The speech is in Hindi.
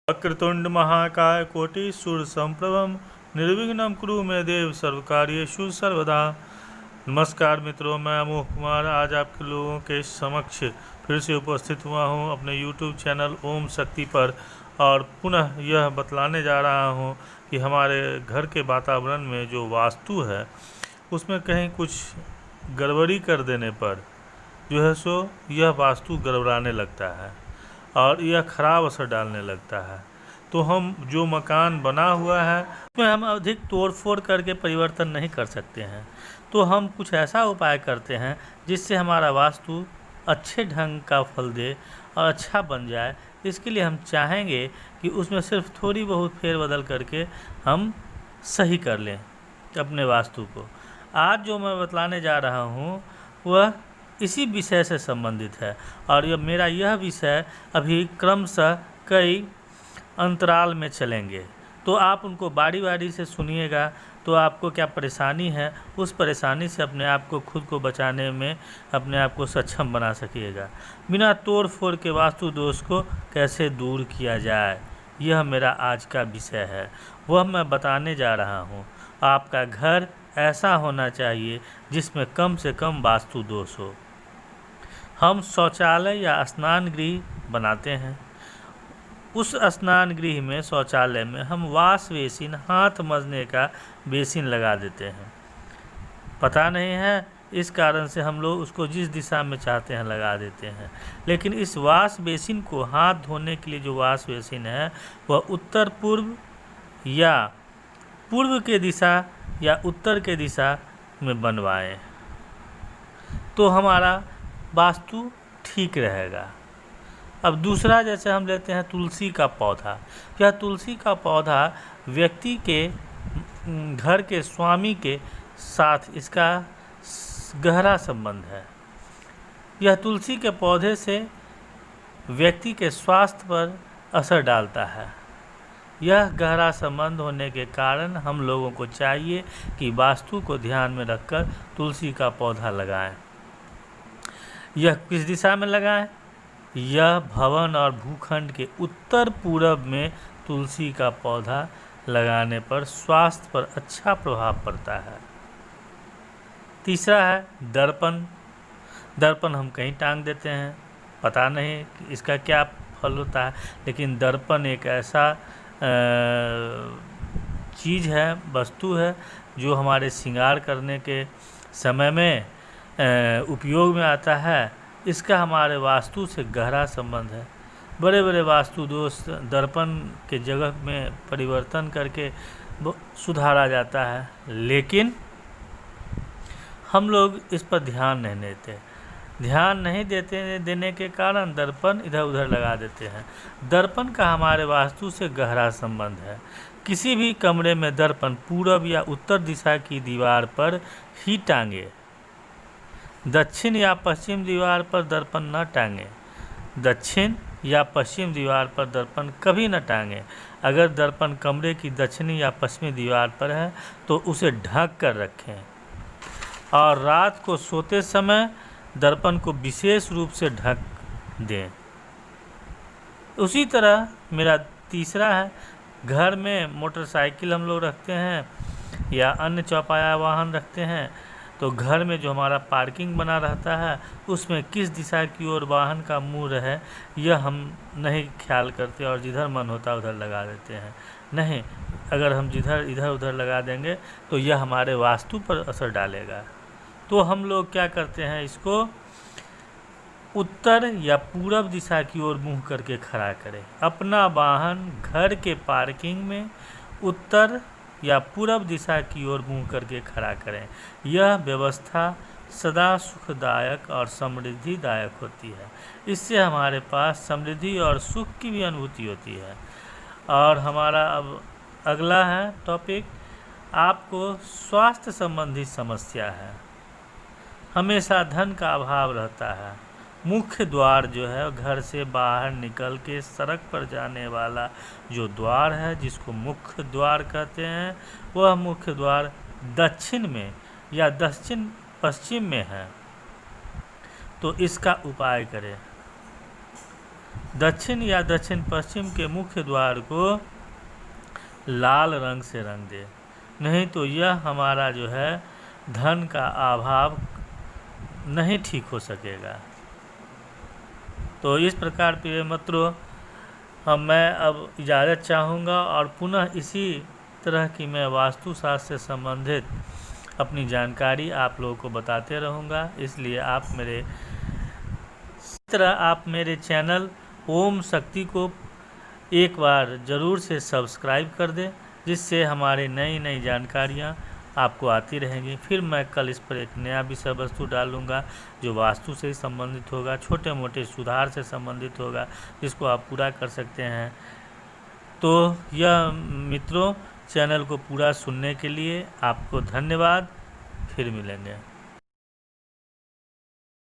वक्रतुंड महाकाय कोटि सूर्य समप्रभम निर्विघ्नं कुरु मे देव सर्वकार्येषु सर्वदा। नमस्कार मित्रों, मैं अमोह कुमार आज आपके लोगों के समक्ष फिर से उपस्थित हुआ हूं अपने YouTube चैनल ओम शक्ति पर। और पुनः यह बतलाने जा रहा हूं कि हमारे घर के वातावरण में जो वास्तु है उसमें कहीं कुछ गड़बड़ी कर देने पर जो है सो यह वास्तु गड़बड़ाने लगता है और यह खराब असर डालने लगता है। तो हम जो मकान बना हुआ है उसमें हम अधिक तोड़ फोड़ करके परिवर्तन नहीं कर सकते हैं। तो हम कुछ ऐसा उपाय करते हैं जिससे हमारा वास्तु अच्छे ढंग का फल दे और अच्छा बन जाए। इसके लिए हम चाहेंगे कि उसमें सिर्फ थोड़ी बहुत फेरबदल करके हम सही कर लें अपने वास्तु को। आज जो मैं बतलाने जा रहा हूँ वह इसी विषय से संबंधित है और मेरा यह विषय अभी क्रमशः कई अंतराल में चलेंगे। तो आप उनको बारी बारी से सुनिएगा तो आपको क्या परेशानी है उस परेशानी से अपने आप को खुद को बचाने में अपने आप को सक्षम बना सकिएगा। बिना तोड़ फोड़ के वास्तु दोष को कैसे दूर किया जाए, यह मेरा आज का विषय है, वह मैं बताने जा रहा हूँ। आपका घर ऐसा होना चाहिए जिसमें कम से कम वास्तु दोष हो। हम शौचालय या स्नान गृह बनाते हैं, उस स्नान गृह में शौचालय में हम वाश बेसिन, हाथ मजने का बेसिन लगा देते हैं। पता नहीं है, इस कारण से हम लोग उसको जिस दिशा में चाहते हैं लगा देते हैं। लेकिन इस वाश बेसिन को, हाथ धोने के लिए जो वाश बेसिन है वह उत्तर पूर्व या पूर्व के दिशा या उत्तर के दिशा में बनवाएं तो हमारा वास्तु ठीक रहेगा। अब दूसरा, जैसे हम लेते हैं तुलसी का पौधा। यह तुलसी का पौधा व्यक्ति के घर के स्वामी के साथ इसका गहरा संबंध है। यह तुलसी के पौधे से व्यक्ति के स्वास्थ्य पर असर डालता है। यह गहरा संबंध होने के कारण हम लोगों को चाहिए कि वास्तु को ध्यान में रखकर तुलसी का पौधा लगाएं। यह किस दिशा में लगाएं? यह भवन और भूखंड के उत्तर पूरब में तुलसी का पौधा लगाने पर स्वास्थ्य पर अच्छा प्रभाव पड़ता है। तीसरा है दर्पण। दर्पण हम कहीं टांग देते हैं, पता नहीं इसका क्या फल होता है, लेकिन दर्पण एक ऐसा चीज़ है, वस्तु है जो हमारे श्रृंगार करने के समय में उपयोग में आता है। इसका हमारे वास्तु से गहरा संबंध है। बड़े बड़े वास्तु दोष दर्पण के जगह में परिवर्तन करके सुधारा जाता है, लेकिन हम लोग इस पर ध्यान नहीं देते। ध्यान नहीं देने के कारण दर्पण इधर उधर लगा देते हैं। दर्पण का हमारे वास्तु से गहरा संबंध है। किसी भी कमरे में दर्पण पूरब या उत्तर दिशा की दीवार पर ही टांगे। दक्षिण या पश्चिम दीवार पर दर्पण न टांगे। दक्षिण या पश्चिम दीवार पर दर्पण कभी न टांगे। अगर दर्पण कमरे की दक्षिणी या पश्चिमी दीवार पर है तो उसे ढक कर रखें और रात को सोते समय दर्पण को विशेष रूप से ढक दें। उसी तरह मेरा तीसरा है, घर में मोटरसाइकिल हम लोग रखते हैं या अन्य चौपाया वाहन रखते हैं तो घर में जो हमारा पार्किंग बना रहता है उसमें किस दिशा की ओर वाहन का मुँह रहे यह हम नहीं ख्याल करते और जिधर मन होता उधर लगा देते हैं। नहीं, अगर हम जिधर इधर उधर लगा देंगे तो यह हमारे वास्तु पर असर डालेगा। तो हम लोग क्या करते हैं, इसको उत्तर या पूरब दिशा की ओर मुँह करके खड़ा करें। अपना वाहन घर के पार्किंग में उत्तर या पूरब दिशा की ओर मुँह करके खड़ा करें। यह व्यवस्था सदा सुखदायक और समृद्धिदायक होती है। इससे हमारे पास समृद्धि और सुख की भी अनुभूति होती है। और हमारा अब अगला है टॉपिक, आपको स्वास्थ्य संबंधी समस्या है, हमेशा धन का अभाव रहता है। मुख्य द्वार जो है घर से बाहर निकल के सड़क पर जाने वाला जो द्वार है जिसको मुख्य द्वार कहते हैं, वह मुख्य द्वार दक्षिण में या दक्षिण पश्चिम में है। तो इसका उपाय करें। दक्षिण या दक्षिण पश्चिम के मुख्य द्वार को लाल रंग से रंग दे, नहीं तो यह हमारा जो है धन का अभाव नहीं ठीक हो सकेगा। तो इस प्रकार प्रिय मित्रों मैं अब इजाज़त चाहूँगा और पुनः इसी तरह की मैं वास्तुशास्त्र से संबंधित अपनी जानकारी आप लोगों को बताते रहूँगा। इसलिए आप मेरे चैनल ओम शक्ति को एक बार ज़रूर से सब्सक्राइब कर दें, जिससे हमारी नई नई जानकारियाँ आपको आती रहेंगी। फिर मैं कल इस पर एक नया विषय वस्तु डालूँगा जो वास्तु से संबंधित होगा, छोटे मोटे सुधार से संबंधित होगा, जिसको आप पूरा कर सकते हैं। तो यह मित्रों चैनल को पूरा सुनने के लिए आपको धन्यवाद। फिर मिलेंगे।